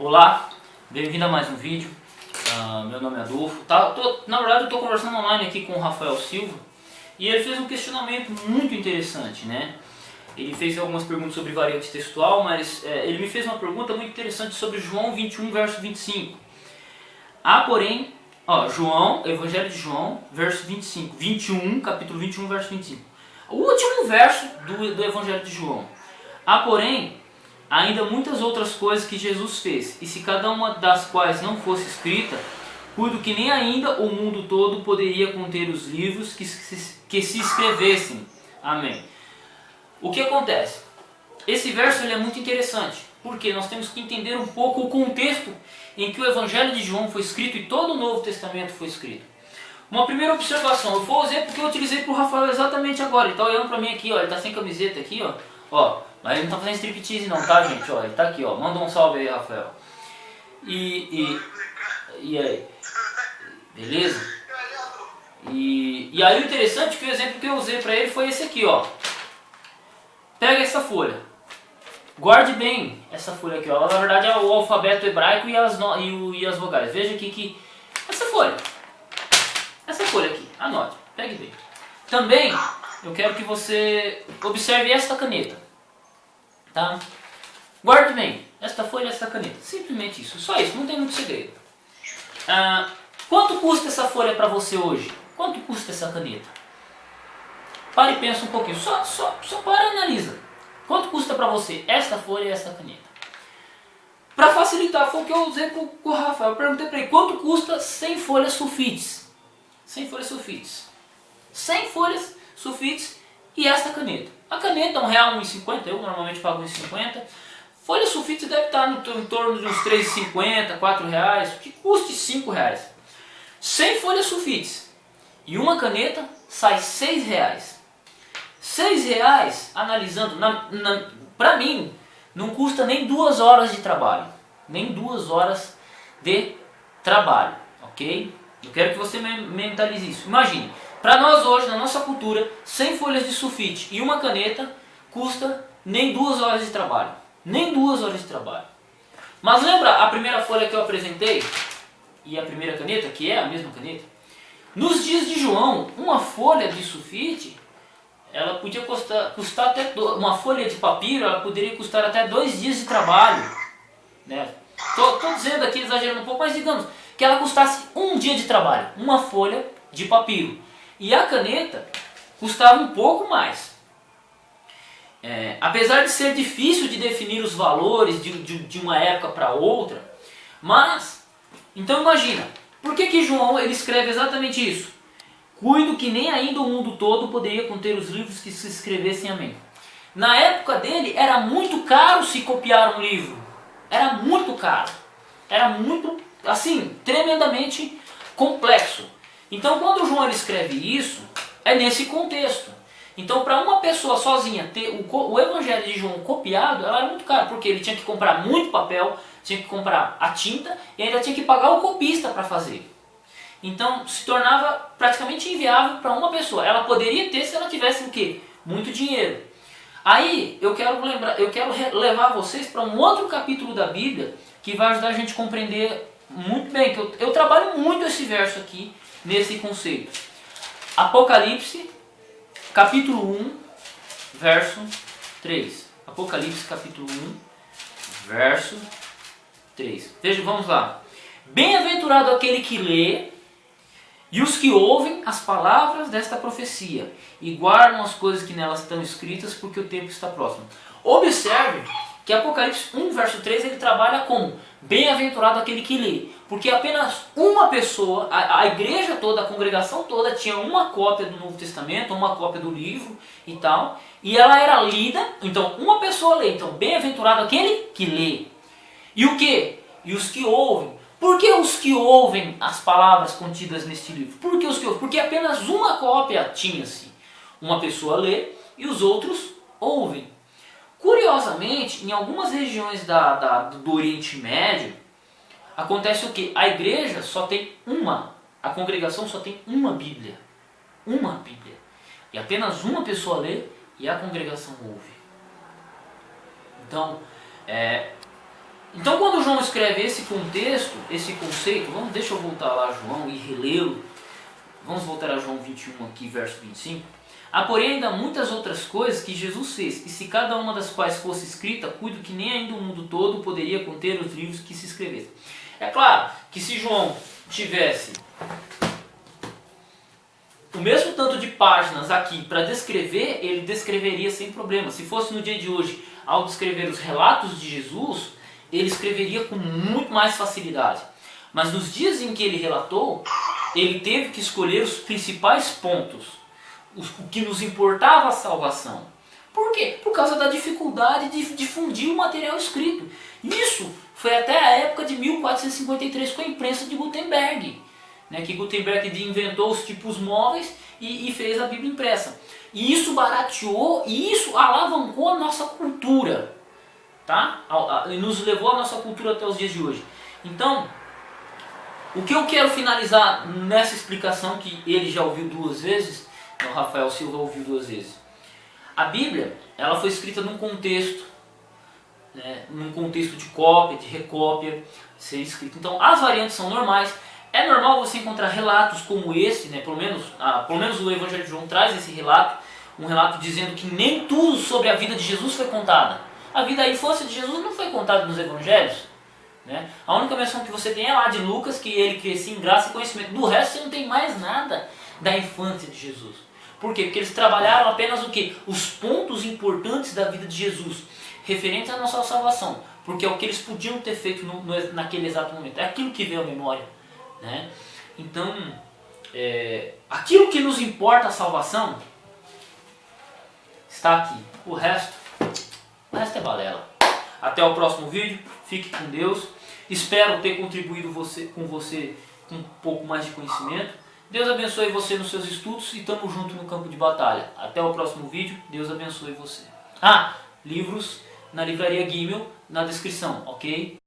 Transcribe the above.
Olá, bem-vindo a mais um vídeo. Meu nome é Adolfo. Na verdade eu estou conversando online aqui com o Rafael Silva e ele fez um questionamento muito interessante, né? Ele fez algumas perguntas sobre variante textual, mas ele me fez uma pergunta muito interessante sobre João 21, verso 25. Porém, João, Evangelho de João, verso 25, 21, capítulo 21, verso 25. O último verso do Evangelho de João. Porém, ainda muitas outras coisas que Jesus fez, e se cada uma das quais não fosse escrita, cuido que nem ainda o mundo todo poderia conter os livros que se escrevessem. Amém. O que acontece? Esse verso ele é muito interessante, porque nós temos que entender um pouco o contexto em que o Evangelho de João foi escrito e todo o Novo Testamento foi escrito. Uma primeira observação, eu vou usar porque eu utilizei para o Rafael exatamente agora. Ele está olhando para mim aqui, ó, ele está sem camiseta aqui, mas ele não está fazendo striptease não, tá, gente? Ele está aqui, manda um salve aí, Rafael. E aí? Beleza? E aí o interessante é que o exemplo que eu usei para ele foi esse aqui, Pega essa folha. Guarde bem essa folha aqui, Na verdade é o alfabeto hebraico e as vogais. Veja aqui que essa folha aqui, anote, pegue bem. Também eu quero que você observe esta caneta. Tá? Guarde bem esta folha e esta caneta. Simplesmente isso. Só isso. Não tem muito segredo. Quanto custa essa folha para você hoje? Quanto custa essa caneta? Pare e pensa um pouquinho. Só para e analisa. Quanto custa para você esta folha e esta caneta? Para facilitar, foi o que eu usei com o Rafael. Eu perguntei para ele quanto custa 100 folhas sulfites. 100 folhas sulfites. 100 folhas sulfites e esta caneta. A caneta é R$1,50, eu normalmente pago R$1,50. Folha sulfite deve estar em torno de uns R$3,50, R$4, que custe R$5. 100 folhas sulfites e uma caneta sai R$6. R$6, analisando, para mim, não custa nem 2 horas de trabalho. Nem 2 horas de trabalho, ok? Eu quero que você mentalize isso. Imagine. Para nós hoje, na nossa cultura, 100 folhas de sulfite e uma caneta custa nem 2 horas de trabalho. Nem 2 horas de trabalho. Mas lembra a primeira folha que eu apresentei? E a primeira caneta, que é a mesma caneta? Nos dias de João, uma folha de sulfite, ela podia custar até... Uma folha de papiro, ela poderia custar até 2 dias de trabalho. Né? Tô dizendo aqui, exagerando um pouco, mas digamos que ela custasse 1 dia de trabalho. Uma folha de papiro. E a caneta custava um pouco mais. Apesar de ser difícil de definir os valores de uma época para outra, mas, então imagina, por que João ele escreve exatamente isso? Cuido que nem ainda o mundo todo poderia conter os livros que se escrevessem. Amém. Na época dele era muito caro se copiar um livro. Era muito caro. Era muito, assim, tremendamente complexo. Então quando o João ele escreve isso, é nesse contexto. Então para uma pessoa sozinha ter o Evangelho de João copiado, ela era muito caro, porque ele tinha que comprar muito papel, tinha que comprar a tinta e ainda tinha que pagar o copista para fazer. Então se tornava praticamente inviável para uma pessoa. Ela poderia ter se ela tivesse o quê? Muito dinheiro. Aí eu quero levar vocês para um outro capítulo da Bíblia que vai ajudar a gente a compreender muito bem, que eu trabalho muito esse verso aqui, nesse conceito. Apocalipse, capítulo 1, verso 3. Apocalipse, capítulo 1, verso 3. Veja, vamos lá. Bem-aventurado aquele que lê e os que ouvem as palavras desta profecia e guardam as coisas que nelas estão escritas, porque o tempo está próximo. Observe que Apocalipse 1, verso 3, ele trabalha como bem-aventurado aquele que lê. Porque apenas uma pessoa, a igreja toda, a congregação toda, tinha uma cópia do Novo Testamento, uma cópia do livro e tal. E ela era lida, então uma pessoa lê. Então, bem-aventurado aquele que lê. E o que? E os que ouvem. Por que os que ouvem as palavras contidas neste livro? Por que os que ouvem? Porque apenas uma cópia tinha-se. Uma pessoa lê e os outros ouvem. Curiosamente, em algumas regiões do Oriente Médio, acontece o que? A igreja só tem a congregação só tem uma Bíblia. Uma Bíblia. E apenas uma pessoa lê e a congregação ouve. Então, Então quando João escreve esse contexto, esse conceito, deixa eu voltar lá a João e relê-lo. Vamos voltar a João 21 aqui, verso 25. Há porém ainda muitas outras coisas que Jesus fez, e se cada uma das quais fosse escrita, cuido que nem ainda o mundo todo poderia conter os livros que se escrevessem. É claro que se João tivesse o mesmo tanto de páginas aqui para descrever, ele descreveria sem problema. Se fosse no dia de hoje, ao descrever os relatos de Jesus, ele escreveria com muito mais facilidade. Mas nos dias em que ele relatou, ele teve que escolher os principais pontos, o que nos importava a salvação. Por quê? Por causa da dificuldade de difundir o material escrito. Isso foi até a época de 1453 com a imprensa de Gutenberg, né, que Gutenberg inventou os tipos móveis e fez a Bíblia impressa. E isso barateou e isso alavancou a nossa cultura, tá? E nos levou a nossa cultura até os dias de hoje. Então, o que eu quero finalizar nessa explicação que ele já ouviu 2 vezes, o Rafael Silva ouviu 2 vezes. A Bíblia, ela foi escrita num contexto, né, num contexto de cópia, de recópia, ser escrito. Então, as variantes são normais. É normal você encontrar relatos como esse, né, pelo menos o Evangelho de João traz esse relato, um relato dizendo que nem tudo sobre a vida de Jesus foi contada. A vida e infância de Jesus não foi contada nos Evangelhos. Né? A única menção que você tem é lá de Lucas, que ele crescia em graça e conhecimento. Do resto você não tem mais nada da infância de Jesus. Por quê? Porque eles trabalharam apenas o quê? Os pontos importantes da vida de Jesus, referentes à nossa salvação. Porque é o que eles podiam ter feito naquele exato momento. É aquilo que veio à memória. Né? Então, aquilo que nos importa a salvação está aqui. O resto é balela. Até o próximo vídeo. Fique com Deus. Espero ter contribuído com você com um pouco mais de conhecimento. Deus abençoe você nos seus estudos e tamo junto no campo de batalha. Até o próximo vídeo. Deus abençoe você. Livros na livraria Gimel na descrição, ok?